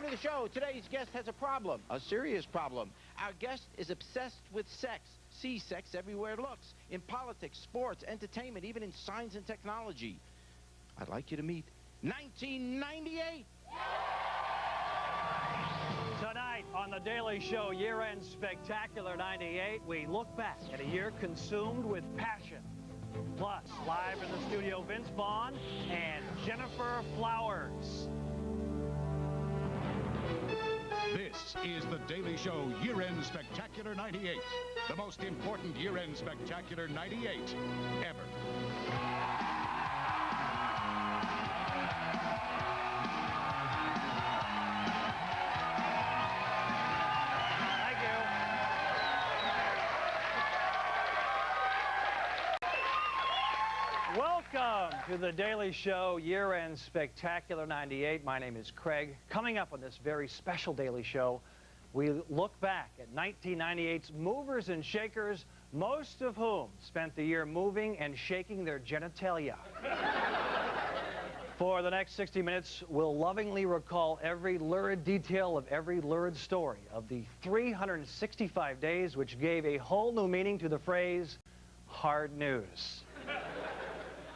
Welcome to the show. Today's guest has a problem, a serious problem. Our guest is obsessed with sex. Sees sex everywhere it looks. In politics, sports, entertainment, even in science and technology. I'd like you to meet 1998. Tonight on The Daily Show Year-End Spectacular 98, we look back at a year consumed with passion. Plus, live in the studio, Vince Vaughn and Jennifer Flowers. This is The Daily Show Year-End Spectacular 98. The most important Year-End Spectacular 98 ever. Welcome to The Daily Show Year-End Spectacular 98. My name is Craig. Coming up on this very special Daily Show, we look back at 1998's movers and shakers, most of whom spent the year moving and shaking their genitalia. For the next 60 minutes, we'll lovingly recall every lurid detail of every lurid story of the 365 days which gave a whole new meaning to the phrase, hard news.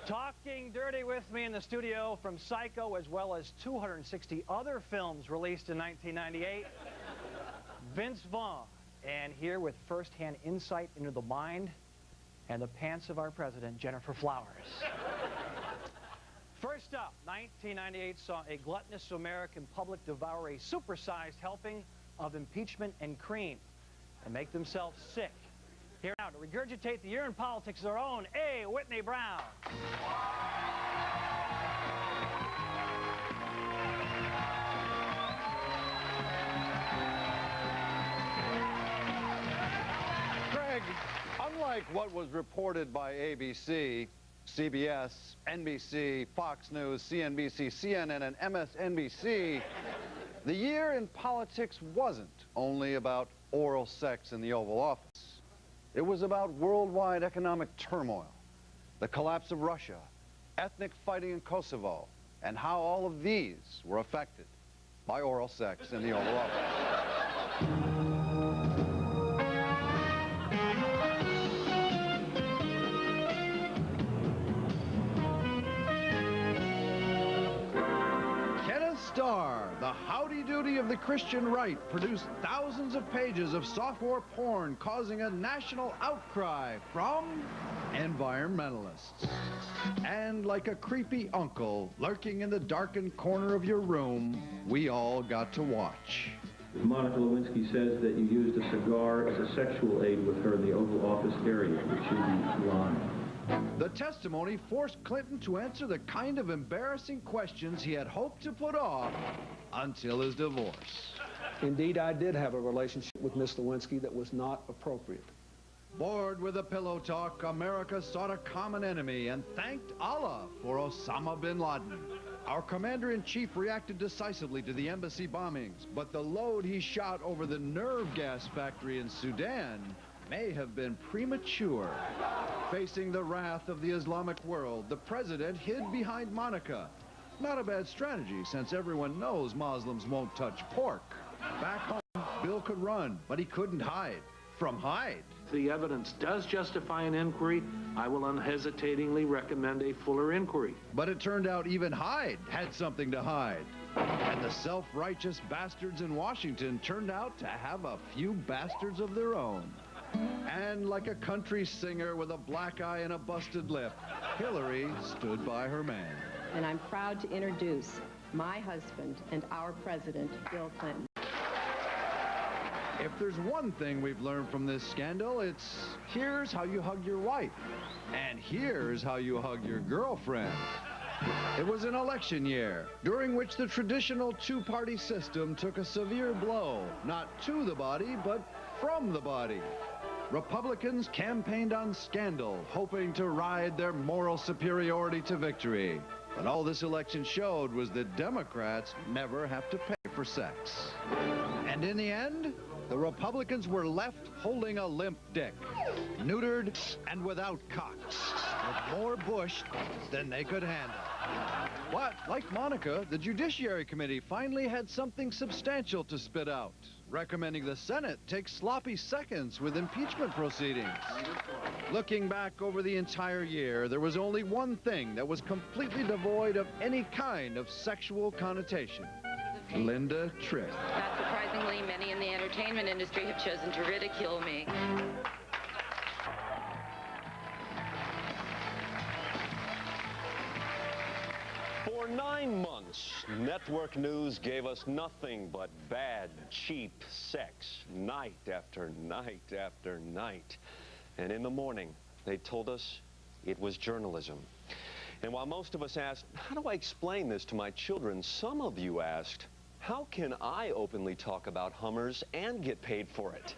Talking dirty with me in the studio from Psycho, as well as 260 other films released in 1998, Vince Vaughn. And here with first-hand insight into the mind and the pants of our president, Jennifer Flowers. First up, 1998 saw a gluttonous American public devour a supersized helping of impeachment and cream and make themselves sick. Here now to regurgitate the year in politics is our own A. Whitney Brown. Craig, unlike what was reported by ABC, CBS, NBC, Fox News, CNBC, CNN, and MSNBC, the year in politics wasn't only about oral sex in the Oval Office. It was about worldwide economic turmoil, the collapse of Russia, ethnic fighting in Kosovo, and how all of these were affected by oral sex in the Oval Office. Star, the howdy-doody of the Christian right, produced thousands of pages of softcore porn, causing a national outcry from environmentalists. And like a creepy uncle lurking in the darkened corner of your room, we all got to watch. Monica Lewinsky says that you used a cigar as a sexual aid with her in the Oval Office area, which should be lying. The testimony forced Clinton to answer the kind of embarrassing questions he had hoped to put off until his divorce. Indeed, I did have a relationship with Miss Lewinsky that was not appropriate. Bored with the pillow talk, America sought a common enemy and thanked Allah for Osama bin Laden. Our commander-in-chief reacted decisively to the embassy bombings, but the load he shot over the nerve gas factory in Sudan may have been premature. Facing the wrath of the Islamic world, the president hid behind Monica. Not a bad strategy, since everyone knows Muslims won't touch pork. Back home, Bill could run, but he couldn't hide. From Hyde. If the evidence does justify an inquiry, I will unhesitatingly recommend a fuller inquiry. But it turned out even Hyde had something to hide. And the self-righteous bastards in Washington turned out to have a few bastards of their own. And like a country singer with a black eye and a busted lip, Hillary stood by her man. And I'm proud to introduce my husband and our president, Bill Clinton. If there's one thing we've learned from this scandal, it's here's how you hug your wife, and here's how you hug your girlfriend. It was an election year, during which the traditional two-party system took a severe blow, not to the body, but from the body. Republicans campaigned on scandal, hoping to ride their moral superiority to victory. But all this election showed was that Democrats never have to pay for sex. And in the end, the Republicans were left holding a limp dick, neutered and without cocks, with more bush than they could handle. But, like Monica, the Judiciary Committee finally had something substantial to spit out, recommending the Senate take sloppy seconds with impeachment proceedings. Looking back over the entire year, there was only one thing that was completely devoid of any kind of sexual connotation. Linda Tripp. Not surprisingly, many in the entertainment industry have chosen to ridicule me. For 9 months, network news gave us nothing but bad, cheap sex, night after night after night. And in the morning, they told us it was journalism. And while most of us asked, how do I explain this to my children? Some of you asked, how can I openly talk about Hummers and get paid for it?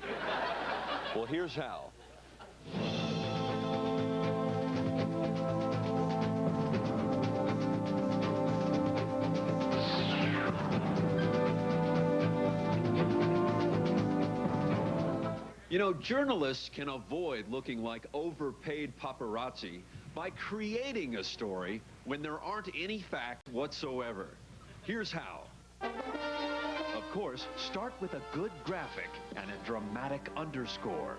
Well, here's how. You know, journalists can avoid looking like overpaid paparazzi by creating a story when there aren't any facts whatsoever. Here's how. Of course, start with a good graphic and a dramatic underscore.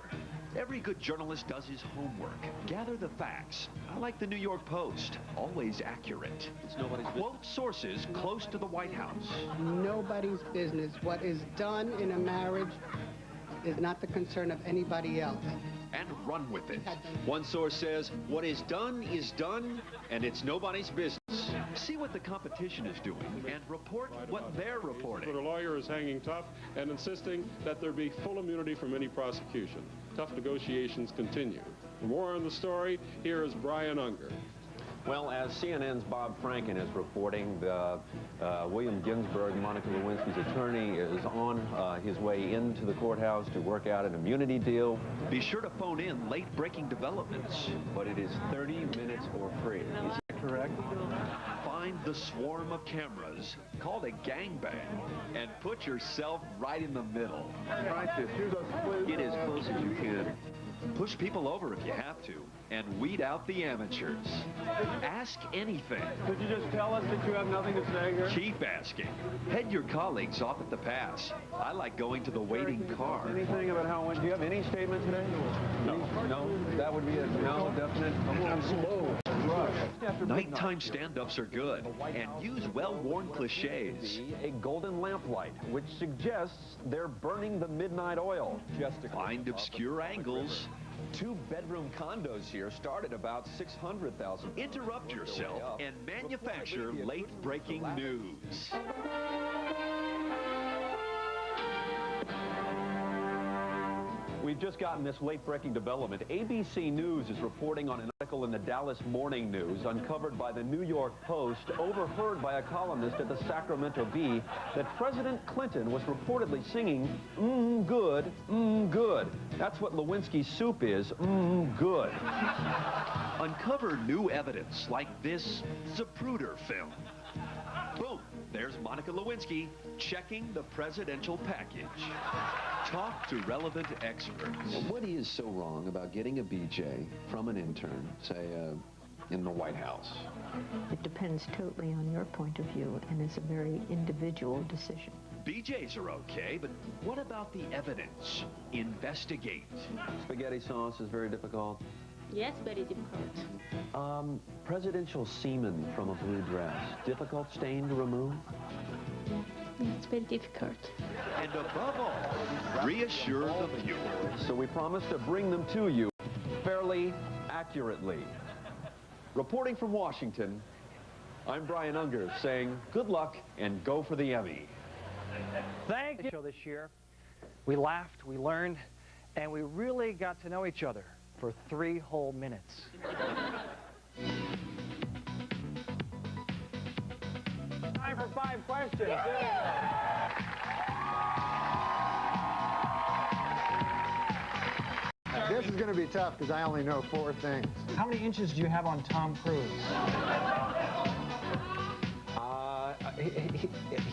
Every good journalist does his homework. Gather the facts. I like the New York Post. Always accurate. Quote sources close to the White House. Nobody's business. What is done in a marriage is not the concern of anybody else. And run with it. One source says, what is done, and it's nobody's business. See what the competition is doing, and report what they're reporting. But a lawyer is hanging tough and insisting that there be full immunity from any prosecution. Tough negotiations continue. For more on the story, here is Brian Unger. Well, as CNN's Bob Franken is reporting, William Ginsburg, Monica Lewinsky's attorney, is on his way into the courthouse to work out an immunity deal. Be sure to phone in late-breaking developments. But it is 30 minutes for free. Is that correct? Find the swarm of cameras, called a gangbang, and put yourself right in the middle. Get as close as you can. Push people over if you have to, and weed out the amateurs. Ask anything. Could you just tell us that you have nothing to say here? Keep asking. Head your colleagues off at the pass. I like going to the waiting car. Anything about how it went? Do you have any statement today? No. No? That would be a no, definite? I'm slow. Nighttime stand-ups are good, and use well-worn cliches. A golden lamplight, which suggests they're burning the midnight oil. Find obscure angles. 2-bedroom condos here start at about $600,000. Interrupt yourself and manufacture late-breaking news. We've just gotten this late-breaking development. ABC News is reporting on an article in the Dallas Morning News, uncovered by the New York Post, overheard by a columnist at the Sacramento Bee, that President Clinton was reportedly singing, good, good. That's what Lewinsky's soup is, good. Uncover new evidence like this Zapruder film. Boom, there's Monica Lewinsky checking the presidential package. Talk to relevant experts. What is so wrong about getting a BJ from an intern, say, in the White House? It depends totally on your point of view, and it's a very individual decision. BJs are okay, but what about the evidence? Investigate. Spaghetti sauce is very difficult. Yes, very difficult. Presidential semen from a blue dress. Difficult stain to remove? It's very difficult. And above all, reassure the viewer. So we promise to bring them to you fairly accurately. Reporting from Washington, I'm Brian Unger saying good luck and go for the Emmy. Thank you. This year, we laughed, we learned, and we really got to know each other for 3 whole minutes. Time for 5 questions. This is going to be tough because I only know 4 things. How many inches do you have on Tom Cruise?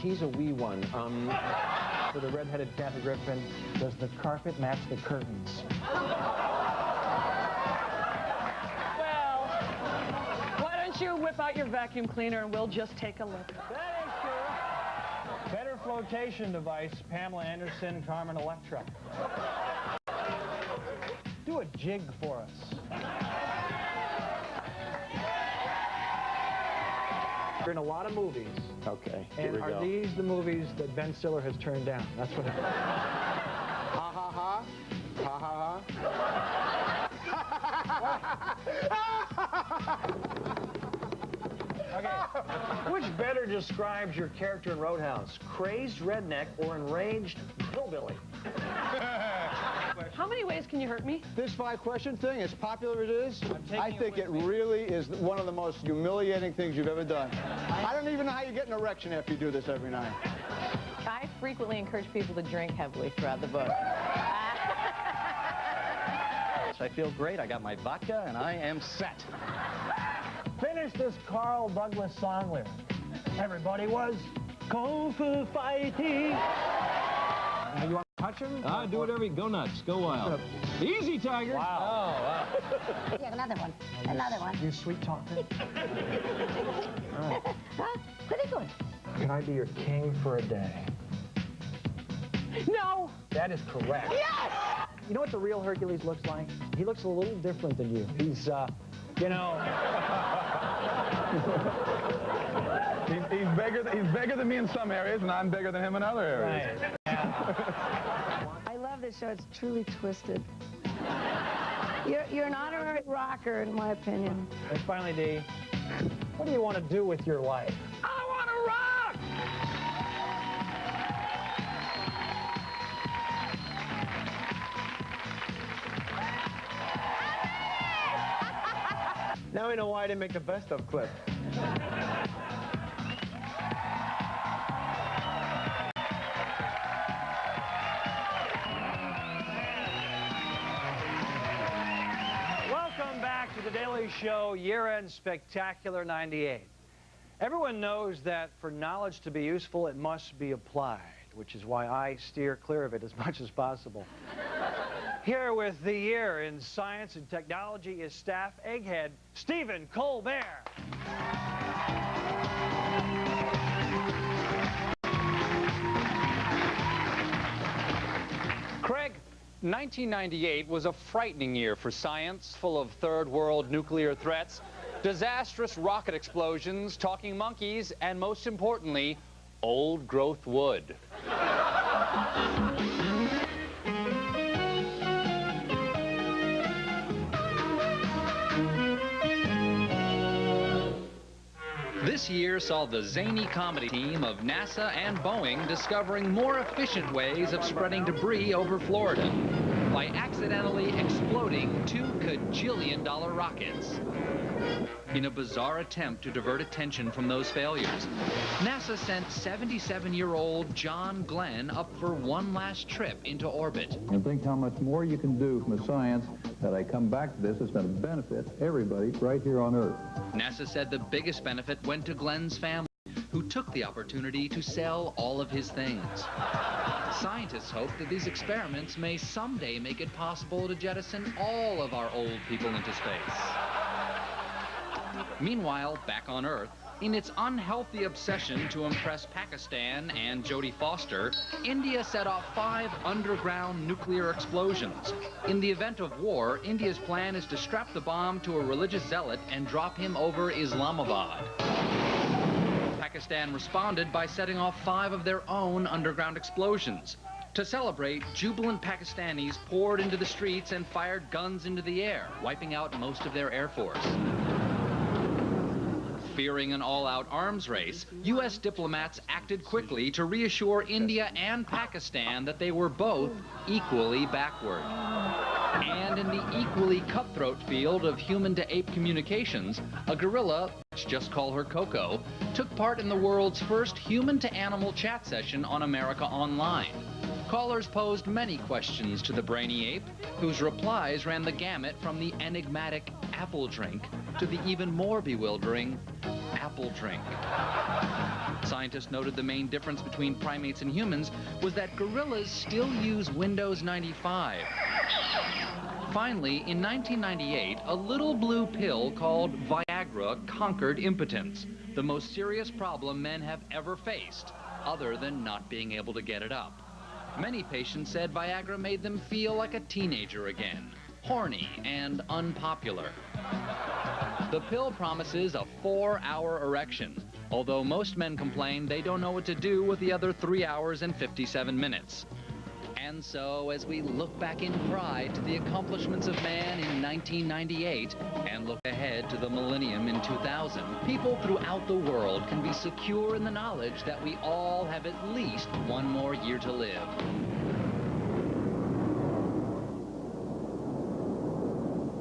He's a wee one. For the red-headed Kathy Griffin, does the carpet match the curtains? Well, why don't you whip out your vacuum cleaner and we'll just take a look? That is correct. Better flotation device, Pamela Anderson, Carmen Electra. Do a jig for us. You're in a lot of movies. Okay, here And we are go. these the movies that Ben Stiller has turned down? That's what it is. Ha ha ha. Ha ha Okay. Which better describes your character in Roadhouse? Crazed redneck or enraged hillbilly? How many ways can you hurt me? This 5-question thing, as popular as it is, I think it with me. really is one of the most humiliating things you've ever done. I don't even know how you get an erection after you do this every night. I frequently encourage people to drink heavily throughout the book. I feel great. I got my vodka, and I am set. Finish this Carl Douglas song lyric. Everybody was kung fu fighting. Now you want to touch him? Do whatever you go nuts. Go wild. Easy, Tiger. Wow. Oh, wow. Yeah, another one. Another one. You sweet talker. All right. Huh? Pretty good. Can I be your king for a day? No! That is correct. Yes! You know what the real Hercules looks like? He looks a little different than you. He's, you know... he's bigger than me in some areas, and I'm bigger than him in other areas. Right. I love this show. It's truly twisted. You're an honorary rocker, in my opinion. And finally, Dee, what do you want to do with your life? I want to rock! Now we know why I didn't make the best of clip. Welcome back to The Daily Show, Year-End Spectacular 98. Everyone knows that for knowledge to be useful, it must be applied, which is why I steer clear of it as much as possible. Here with the year in science and technology is staff egghead Stephen Colbert. Craig, 1998 was a frightening year for science, full of third world nuclear threats, disastrous rocket explosions, talking monkeys, and most importantly, old growth wood. This year saw the zany comedy team of NASA and Boeing discovering more efficient ways of spreading debris over Florida by accidentally exploding $2 kajillion rockets. In a bizarre attempt to divert attention from those failures, NASA sent 77-year-old John Glenn up for one last trip into orbit. And think how much more you can do from the science that I come back to this is going to benefit everybody right here on Earth. NASA said the biggest benefit went to Glenn's family, who took the opportunity to sell all of his things. Scientists hope that these experiments may someday make it possible to jettison all of our old people into space. Meanwhile, back on Earth, in its unhealthy obsession to impress Pakistan and Jodie Foster, India set off 5 underground nuclear explosions. In the event of war, India's plan is to strap the bomb to a religious zealot and drop him over Islamabad. Pakistan responded by setting off 5 of their own underground explosions. To celebrate, jubilant Pakistanis poured into the streets and fired guns into the air, wiping out most of their air force. Fearing an all-out arms race, U.S. diplomats acted quickly to reassure India and Pakistan that they were both equally backward. And in the equally cutthroat field of human-to-ape communications, a gorilla, let's just call her Coco, took part in the world's first human-to-animal chat session on America Online. Callers posed many questions to the brainy ape, whose replies ran the gamut from the enigmatic apple drink to the even more bewildering apple drink. Scientists noted the main difference between primates and humans was that gorillas still use Windows 95. Finally, in 1998, a little blue pill called Viagra Viagra conquered impotence, the most serious problem men have ever faced, other than not being able to get it up. Many patients said Viagra made them feel like a teenager again, horny and unpopular. The pill promises a 4-hour erection, although most men complain they don't know what to do with the other 3 hours and 57 minutes. And so, as we look back in pride to the accomplishments of man in 1998 and look ahead to the millennium in 2000, people throughout the world can be secure in the knowledge that we all have at least one more year to live.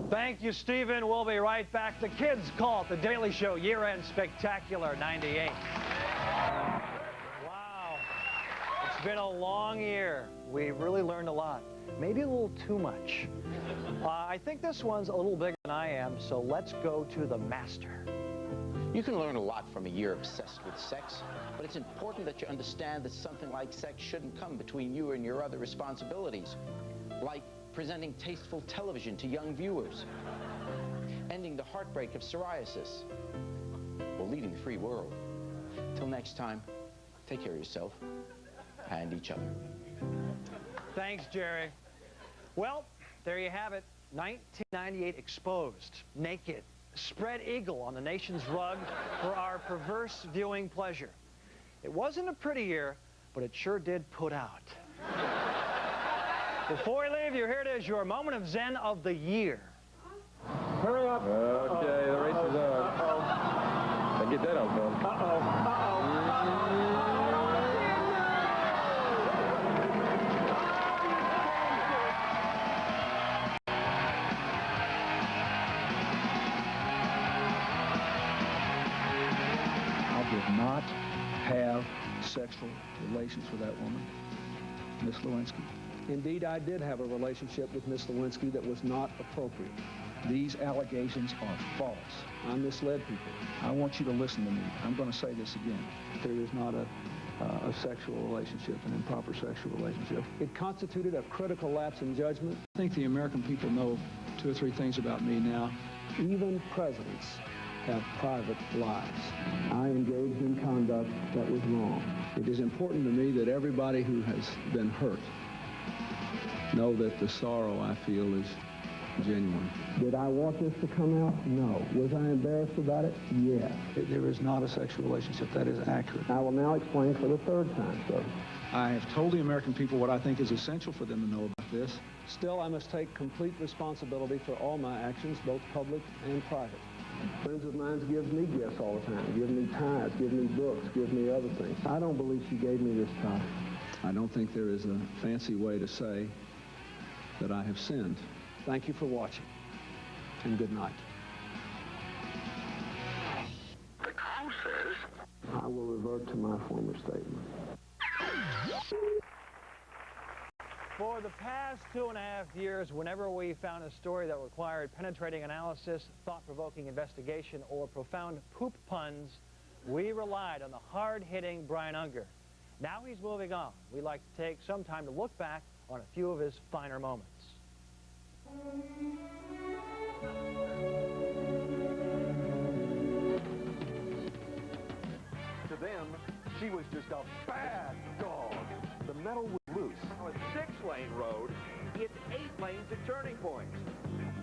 Thank you, Stephen. We'll be right back. The kids call it the Daily Show Year-End Spectacular 98. Wow. It's been a long year. We really learned a lot. Maybe a little too much. I think this one's a little bigger than I am, so let's go to the master. You can learn a lot from a year obsessed with sex, but it's important that you understand that something like sex shouldn't come between you and your other responsibilities, like presenting tasteful television to young viewers, ending the heartbreak of psoriasis, or leading the free world. Till next time, take care of yourself and each other. Thanks, Jerry. Well, there you have it. 1998 exposed, naked, spread eagle on the nation's rug for our perverse viewing pleasure. It wasn't a pretty year, but it sure did put out. Before we leave you, here it is, your moment of Zen of the year. Hurry up. Okay, the race is on. Now get that on film. I did not have sexual relations with that woman, Miss Lewinsky. Indeed, I did have a relationship with Miss Lewinsky that was not appropriate. These allegations are false. I misled people. I want you to listen to me. I'm going to say this again. There is not a sexual relationship, an improper sexual relationship. It constituted a critical lapse in judgment. I think the American people know 2 or 3 things about me now. Even presidents have private lives. I engaged in conduct that was wrong. It is important to me that everybody who has been hurt know that the sorrow I feel is genuine. Did I want this to come out? No. Was I embarrassed about it? Yes. There is not a sexual relationship. That is accurate. I will now explain for the 3rd time, sir. I have told the American people what I think is essential for them to know about this. Still, I must take complete responsibility for all my actions, both public and private. Friends of mine give me gifts all the time. Give me ties, give me books, give me other things. I don't believe she gave me this tie. I don't think there is a fancy way to say that I have sinned. Thank you for watching, and good night. The cow says, I will revert to my former statement. For the past 2.5 years, whenever we found a story that required penetrating analysis, thought-provoking investigation, or profound poop puns, we relied on the hard-hitting Brian Unger. Now he's moving on. We'd like to take some time to look back on a few of his finer moments. To them, she was just a bad dog. The metal was loose. On a 6-lane road, it's 8 lanes at turning points.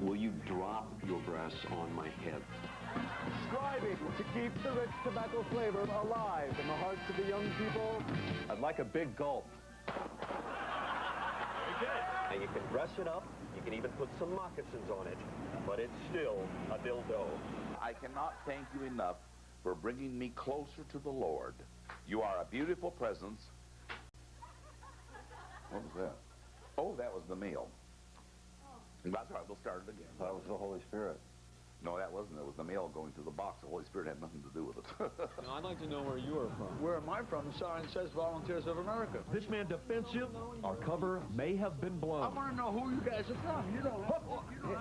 Will you drop your breasts on my head? Striving to keep the rich tobacco flavor alive in the hearts of the young people. I'd like a big gulp. And you can dress it up. You can even put some moccasins on it, but it's still a dildo. I cannot thank you enough for bringing me closer to the Lord. You are a beautiful presence. What was that? Oh, that was the meal. That's right, we'll start it again. That was the Holy Spirit. No, that wasn't. It was the mail going through the box. The Holy Spirit had nothing to do with it. Now, I'd like to know where you are from. Where am I from? The sign says Volunteers of America. This man defensive. Our cover may have been blown. I want to know who you guys are from. You don't have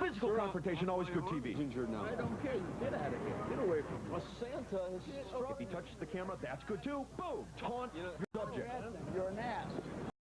Physical confrontation, always good TV. Ginger now. I don't care. You get out of here. Get away from me. A Santa has struck. If he touches the camera, that's good too. Boom! Taunt your subject. You're an ass.